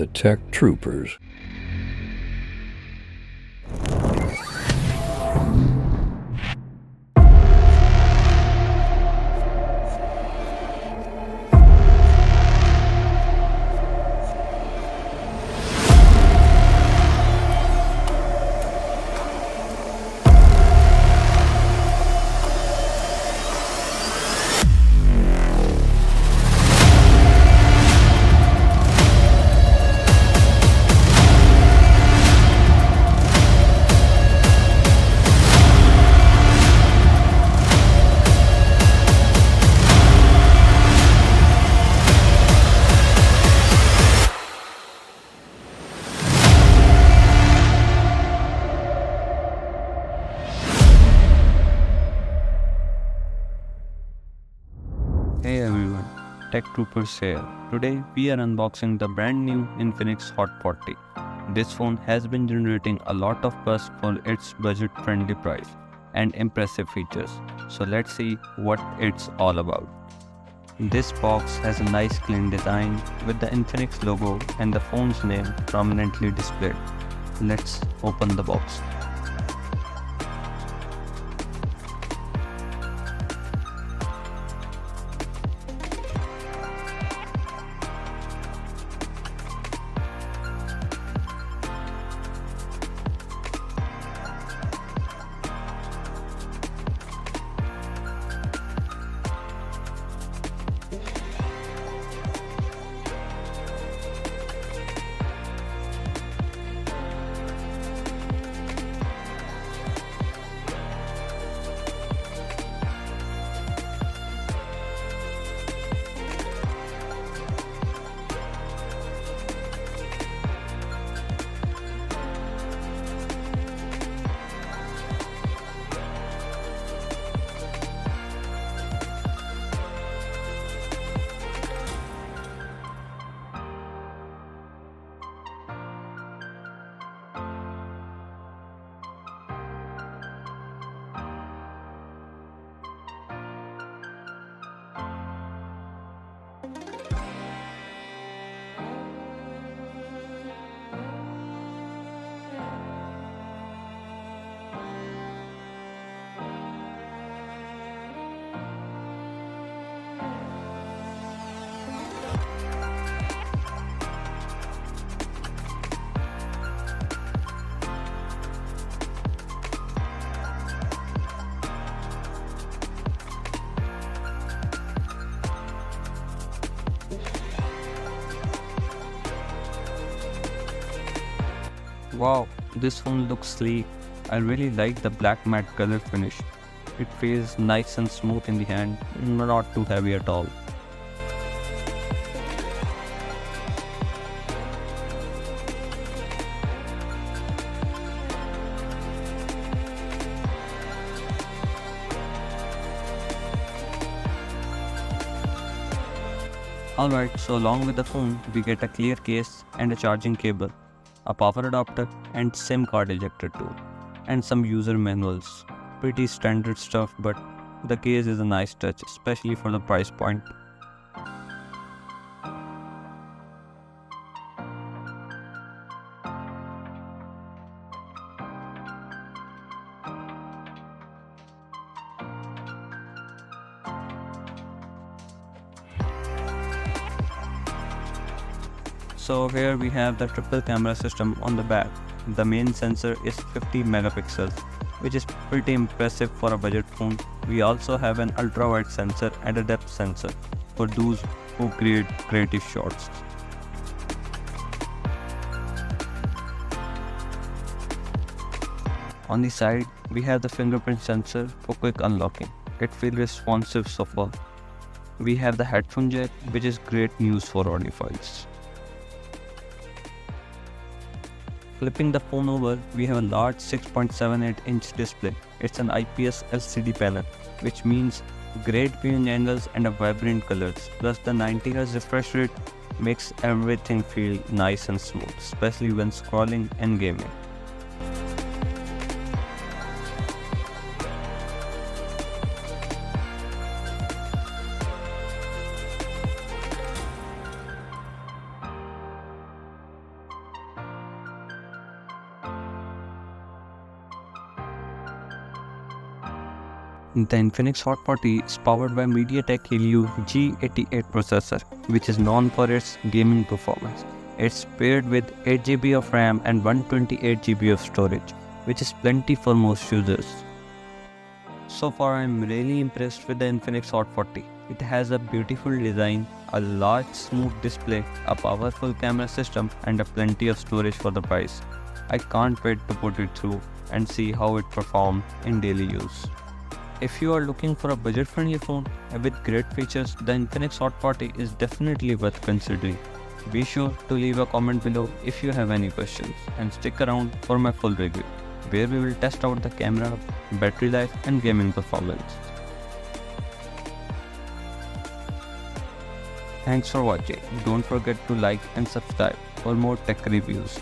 the Tech Troopers. Hey everyone, Tech Troopers here. Today we are unboxing the brand new Infinix Hot 40. This phone has been generating a lot of buzz for its budget-friendly price and impressive features. So let's see what it's all about. This box has a nice clean design with the Infinix logo and the phone's name prominently displayed. Let's open the box. Wow, this phone looks sleek. I really like the black matte color finish. It feels nice and smooth in the hand, not too heavy at all. Alright, so along with the phone, we get a clear case and a charging cable, a power adapter and SIM card ejector too, and some user manuals. Pretty standard stuff, but the case is a nice touch, especially for the price point. So here we have the triple camera system on the back. The main sensor is 50 megapixels, which is pretty impressive for a budget phone. We also have an ultra wide sensor and a depth sensor for those who create creative shots. On the side, we have the fingerprint sensor for quick unlocking. It feels responsive so far. We have the headphone jack, which is great news for audiophiles. Flipping the phone over, we have a large 6.78-inch display. It's an IPS LCD panel, which means great viewing angles and a vibrant colors. Plus the 90Hz refresh rate makes everything feel nice and smooth, especially when scrolling and gaming. The Infinix Hot 40 is powered by MediaTek Helio G88 processor, which is known for its gaming performance. It's paired with 8GB of RAM and 128GB of storage, which is plenty for most users. So far, I'm really impressed with the Infinix Hot 40. It has a beautiful design, a large smooth display, a powerful camera system, and a plenty of storage for the price. I can't wait to put it through and see how it performs in daily use. If you are looking for a budget-friendly phone with great features, the Infinix Hot 40 is definitely worth considering. Be sure to leave a comment below if you have any questions, and stick around for my full review, where we will test out the camera, battery life and gaming performance. Thanks for watching. Don't forget to like and subscribe for more tech reviews.